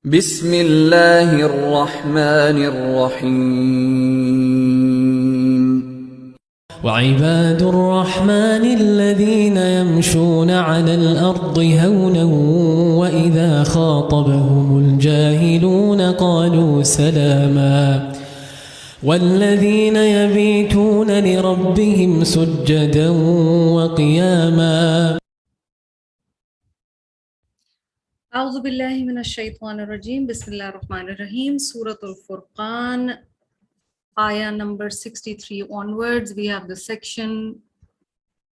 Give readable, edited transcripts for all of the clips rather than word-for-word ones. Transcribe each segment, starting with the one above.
بسم اللہ الرحمن الرحیم وعباد الرحمن الذين يمشون على الأرض هونا وإذا خاطبهم الجاهلون قالوا سلاما والذين يبيتون لربهم سجدا وقياما. اعوذ باللہ من الشیطان الرجیم. بسم اللہ الرحمن الرحیم. سورۃ الفرقان آیا number 63 onwards we have the section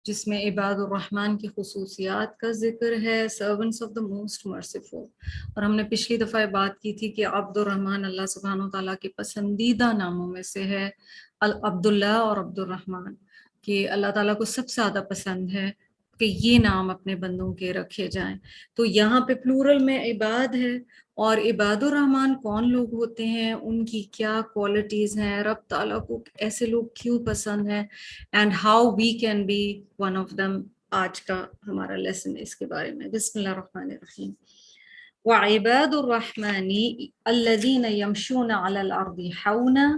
جس میں عباد الرحمن کی خصوصیات کا ذکر ہے, servants of the most merciful. اور ہم نے پچھلی دفعہ بات کی تھی کہ عبد الرحمن اللہ سبحانہ و تعالیٰ کے پسندیدہ ناموں میں سے ہے, عبداللہ اور عبد الرحمن, کہ اللہ تعالیٰ کو سب سے زیادہ پسند ہے کہ یہ نام اپنے بندوں کے رکھے جائیں. تو یہاں پہ پلورل میں عباد ہے, اور عباد الرحمن کون لوگ ہوتے ہیں, ان کی کیا کوالٹیز ہیں, رب تعالیٰ کو ایسے لوگ کیوں پسند ہیں, and how we can be one of them. آج کا ہمارا لیسن اس کے بارے میں. بسم اللہ الرحمن الرحیم. وعباد الرحمن الذین یمشون علی الارض حونا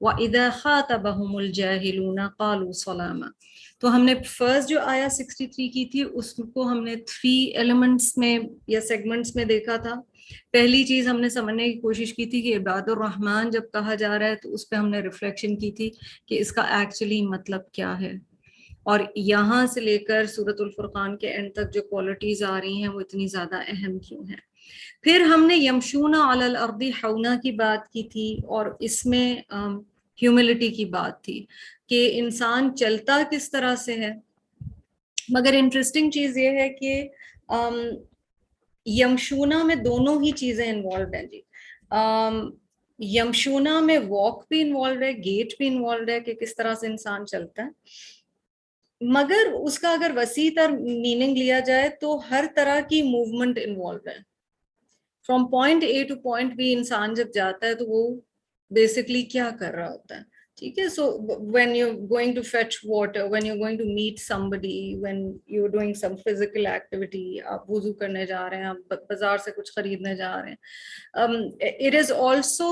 وَإِذَا خَاطَبَهُمُ الْجَاهِلُونَ قَالُوا سَلَامًا. تو ہم نے فرسٹ جو آیا 63 کی تھی اس کو ہم نے 3 ایلیمنٹس میں یا سیگمنٹس میں دیکھا تھا. پہلی چیز ہم نے سمجھنے کی کوشش کی تھی کہ عباد الرحمن جب کہا جا رہا ہے تو اس پہ ہم نے ریفلیکشن کی تھی کہ اس کا ایکچولی مطلب کیا ہے, اور یہاں سے لے کر سورۃ الفرقان کے اینڈ تک جو کوالٹیز آ رہی ہیں وہ اتنی زیادہ اہم کیوں ہیں. پھر ہم نے یمشون علی الارض حونا کی بات کی تھی, اور اس میں ہیوملٹی کی بات تھی کہ انسان چلتا کس طرح سے ہے. مگر انٹرسٹنگ چیز یہ ہے کہ یمشونا میں دونوں ہی چیزیں انوالوڈ ہیں جی. یمشونا میں واک بھی انوالوڈ ہے, گیٹ بھی انوالوڈ ہے کہ کس طرح سے انسان چلتا ہے, مگر اس کا اگر وسیع تر میننگ لیا جائے تو ہر طرح کی موومنٹ انوالوڈ ہے. From point A to point B انسان جب جاتا ہے تو وہ بیسکلی کیا کر رہا ہوتا ہے, ٹھیک ہے. So when you going to fetch water, when you going to meet somebody, when you are doing some physical activity, آپ وضو کرنے جا رہے ہیں, آپ بازار سے کچھ خریدنے جا رہے ہیں, it is also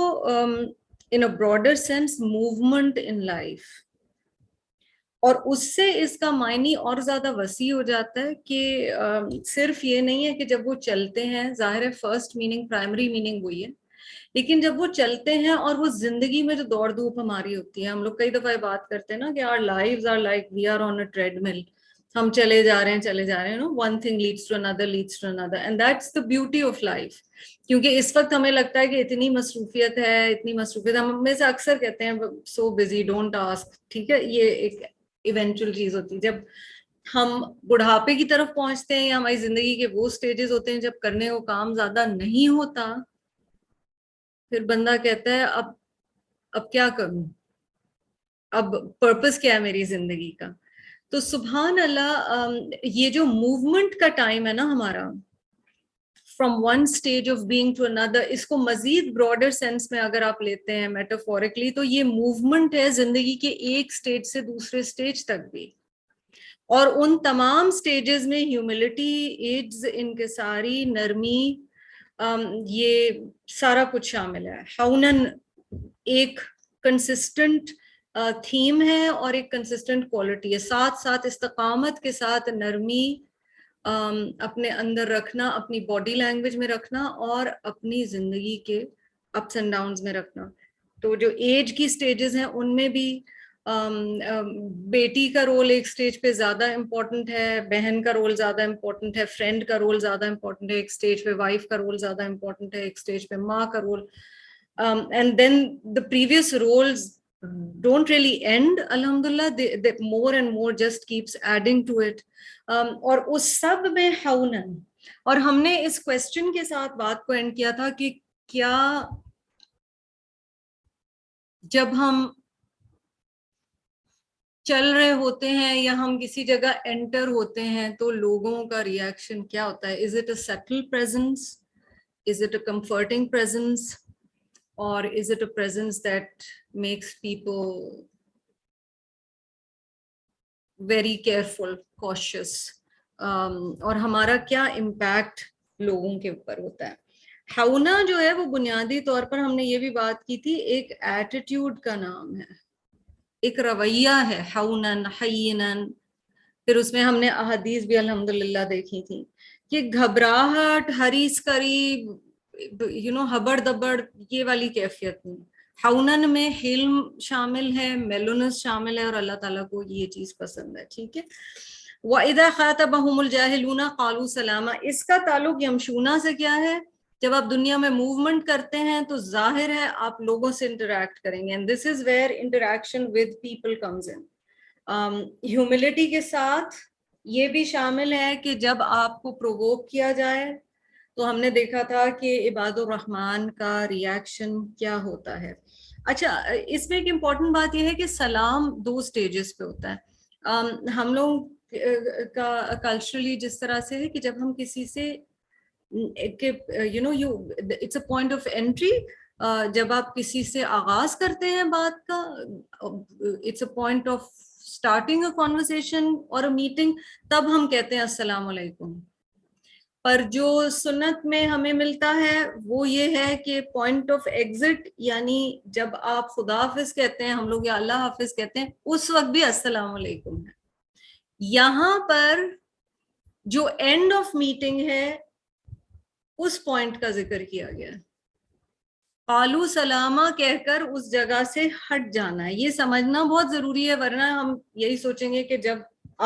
in a broader sense movement in life. اور اس سے اس کا معنی اور زیادہ وسیع ہو جاتا ہے کہ صرف یہ نہیں ہے کہ جب وہ چلتے ہیں, ظاہر ہے فرسٹ میننگ پرائمری میننگ وہی ہے, لیکن جب وہ چلتے ہیں اور وہ زندگی میں جو دوڑ دھوپ ہماری ہوتی ہے, ہم لوگ کئی دفعہ بات کرتے ہیں نا کہ our lives are like we are on a treadmill, ہم چلے جا رہے ہیں, one thing leads to another and that's the beauty of life. کیونکہ اس وقت ہمیں لگتا ہے کہ اتنی مصروفیت ہے, ہم میں سے اکثر کہتے ہیں so busy don't ask, ٹھیک ہے, یہ ایک ایونچوئل چیز ہوتی ہے. جب ہم بڑھاپے کی طرف پہنچتے ہیں یا ہماری زندگی کے وہ سٹیجز ہوتے ہیں جب کرنے کو کام زیادہ نہیں ہوتا, پھر بندہ کہتا ہے اب کیا کروں, اب پرپس کیا ہے میری زندگی کا. تو سبحان اللہ, یہ جو موومنٹ کا ٹائم ہے نا ہمارا, from one stage of being to اندر, اس کو مزید براڈر سینس میں اگر آپ لیتے ہیں میٹافورکلی, تو یہ موومنٹ ہے زندگی کے ایک اسٹیج سے دوسرے اسٹیج تک بھی. اور ان تمام سٹیجز میں ہیوملٹی, ایجز, انکساری, نرمی, یہ سارا کچھ شامل ہے. ہاؤنن ایک کنسسٹنٹ تھیم ہے اور ایک کنسسٹنٹ کوالٹی ہے, ساتھ ساتھ استقامت کے ساتھ نرمی اپنے اندر رکھنا, اپنی باڈی لینگویج میں رکھنا, اور اپنی زندگی کے اپس اینڈ ڈاؤنز میں رکھنا. تو جو ایج کی سٹیجز ہیں ان میں بھی بیٹی کا رول ایک سٹیج پہ زیادہ امپورٹنٹ ہے, بہن کا رول زیادہ امپورٹنٹ ہے, فرینڈ کا رول زیادہ امپورٹنٹ ہے, ایک سٹیج پہ وائف کا رول زیادہ امپورٹنٹ ہے, ایک سٹیج پہ ماں کا role, and then the previous roles don't really end, alhamdulillah, they more and more just keeps adding to it. اور اس سب میں حونن, اور ہم نے اس کوشچن کے ساتھ بات کو اینڈ کیا تھا کہ کیا جب ہم چل رہے ہوتے ہیں یا ہم کسی جگہ انٹر ہوتے ہیں تو لوگوں کا ریئیکشن کیا ہوتا ہے. Is it a subtle presence, is it a comforting presence, اور is it a presence that makes people very careful, cautious, اور ہمارا کیا امپیکٹ لوگوں کے اوپر ہوتا ہے. ہاؤنا جو ہے وہ بنیادی طور پر ہم نے یہ بھی بات کی تھی ایک ایٹیٹیوڈ کا نام ہے، ایک رویہ ہے، ہاؤنن حینن. پھر اس میں ہم نے احادیث بھی الحمدللہ دیکھی تھی کہ گھبراہٹ، حریص قریب، ہبڑ دبڑ، یہ والی کیفیت نہیں. ہاؤنن میں حلم شامل ہے، میلونس شامل ہے، اور اللہ تعالیٰ کو یہ چیز پسند ہے. ٹھیک ہے. وَإِذَا خَاطَبَهُمُ الْجَاهِلُونَ قَالُوا سَلَامًا. اس کا تعلق یمشونا سے کیا ہے؟ جب آپ دنیا میں موومنٹ کرتے ہیں تو ظاہر ہے آپ لوگوں سے انٹریکٹ کریں گے. And this is where interaction with people comes in. Humility کے ساتھ یہ بھی شامل ہے کہ جب آپ کو پرووک کیا جائے تو ہم نے دیکھا تھا کہ عباد الرحمن کا ریاکشن کیا ہوتا ہے. اچھا، اس میں ایک امپورٹنٹ بات یہ ہے کہ سلام 2 سٹیجز پہ ہوتا ہے. ہم لوگ کا کلچرلی جس طرح سے ہے کہ جب ہم کسی سے it's a point of entry, جب آپ کسی سے آغاز کرتے ہیں بات کا، it's a point of starting a conversation اور اے میٹنگ، تب ہم کہتے ہیں السلام علیکم. پر جو سنت میں ہمیں ملتا ہے وہ یہ ہے کہ پوائنٹ آف ایگزٹ، یعنی جب آپ خدا حافظ کہتے ہیں، ہم لوگ یا اللہ حافظ کہتے ہیں، اس وقت بھی السلام علیکم ہے. یہاں پر جو اینڈ آف میٹنگ ہے اس پوائنٹ کا ذکر کیا گیا ہے. قالو سلامہ کہہ کر اس جگہ سے ہٹ جانا ہے. یہ سمجھنا بہت ضروری ہے، ورنہ ہم یہی سوچیں گے کہ جب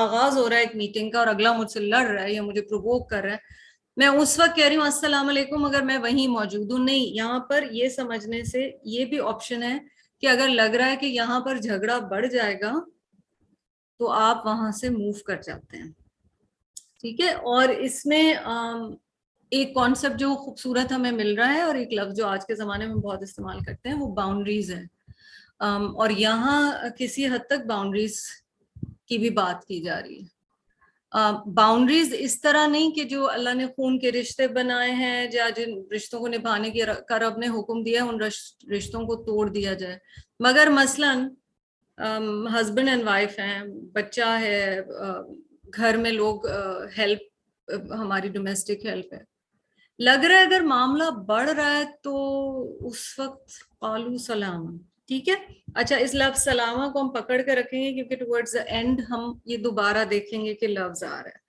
آغاز ہو رہا ہے ایک میٹنگ کا اور اگلا مجھ سے لڑ رہا ہے یا مجھے پرووک کر رہا ہے، میں اس وقت کہہ رہی ہوں السلام علیکم اگر میں وہیں موجود ہوں. نہیں، یہاں پر یہ سمجھنے سے یہ بھی آپشن ہے کہ اگر لگ رہا ہے کہ یہاں پر جھگڑا بڑھ جائے گا تو آپ وہاں سے موو کر جاتے ہیں. ٹھیک ہے. اور اس میں ایک کانسیپٹ جو خوبصورت ہمیں مل رہا ہے اور ایک لفظ جو آج کے زمانے میں بہت استعمال کرتے ہیں وہ باؤنڈریز ہے. اور یہاں کسی حد تک باؤنڈریز کی بھی بات کی جا رہی ہے. باؤنڈریز اس طرح نہیں کہ جو اللہ نے خون کے رشتے بنائے ہیں یا جن رشتوں کو نبھانے کا رب نے حکم دیا ان رشتوں کو توڑ دیا جائے. مگر مثلاً ہسبینڈ اینڈ وائف ہیں، بچہ ہے، گھر میں لوگ ہیلپ، ہماری ڈومیسٹک ہیلپ ہے، لگ رہا ہے اگر معاملہ بڑھ رہا ہے تو اس وقت قالو سلام. ٹھیک ہے. اچھا، اس لفظ سلامہ کو ہم پکڑ کے رکھیں گے کیونکہ ٹورڈز دا اینڈ ہم یہ دوبارہ دیکھیں گے کہ لفظ آ رہا ہے.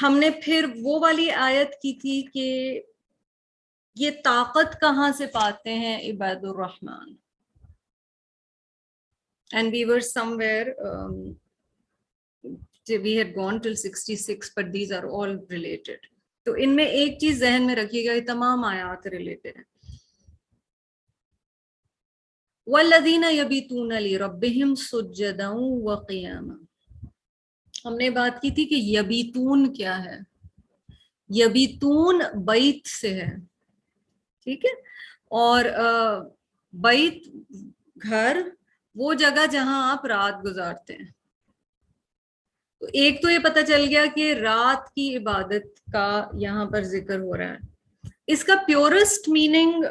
ہم نے پھر وہ والی آیت کی تھی کہ یہ طاقت کہاں سے پاتے ہیں عباد الرحمن. And we were somewhere, we had gone till 66, but these are all related. تو ان میں ایک چیز ذہن میں رکھیے گا، یہ تمام آیات ریلیٹڈ ہیں. وَالَّذِينَ يَبِيتُونَ لِرَبِّهِمْ سُجَّدًا وَقِيَامًا. ہم نے بات کی تھی کہ یبیتون کیا ہے. یبیتون بیت سے ہے. ٹھیک ہے. اور بیت گھر، وہ جگہ جہاں آپ رات گزارتے ہیں. تو ایک تو یہ پتہ چل گیا کہ رات کی عبادت کا یہاں پر ذکر ہو رہا ہے. اس کا پیورسٹ میننگ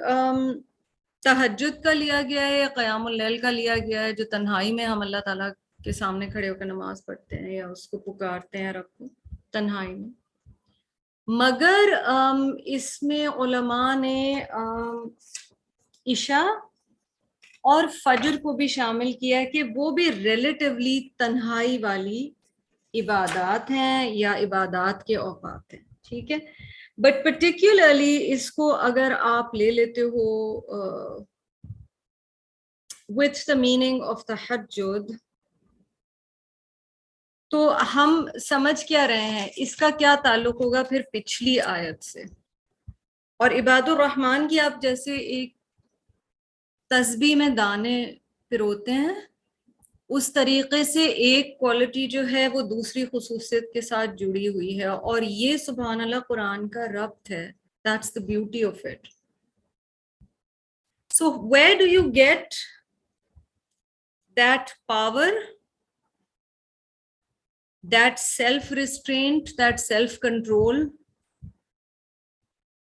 تہجد کا لیا گیا ہے یا قیام اللیل کا لیا گیا ہے، جو تنہائی میں ہم اللہ تعالیٰ کے سامنے کھڑے ہو کر نماز پڑھتے ہیں یا اس کو پکارتے ہیں رب کو تنہائی میں. مگر اس میں علماء نے عشاء اور فجر کو بھی شامل کیا ہے کہ وہ بھی ریلیٹیولی تنہائی والی عبادات ہیں یا عبادات کے اوقات ہیں. ٹھیک ہے. بٹ پرٹیکولرلی اس کو اگر آپ لے لیتے ہو with the meaning of تہجد، تو ہم سمجھ کیا رہے ہیں، اس کا کیا تعلق ہوگا پھر پچھلی آیت سے. اور عباد الرحمن کی آپ جیسے ایک تسبیح میں دانے پروتے ہیں، اس طریقے سے ایک کوالٹی جو ہے وہ دوسری خصوصیت کے ساتھ جڑی ہوئی ہے، اور یہ سبحان اللہ قرآن کا ربط ہے. That's the beauty of it. So where do you get that power, that self-restraint, that self-control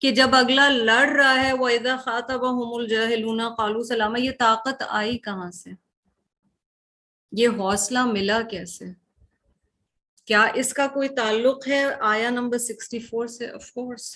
کہ جب اگلا لڑ رہا ہے وَإِذَا خَاطَبَهُمُ الْجَاهِلُونَ قَالُوا سَلَامًا، یہ طاقت آئی کہاں سے، یہ حوصلہ ملا کیسے؟ کیا اس کا کوئی تعلق ہے آیا نمبر 64 سے؟ Of course.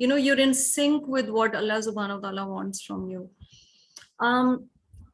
you know you're in sync with what Allah subhanahu wa ta'ala wants from you.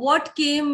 what came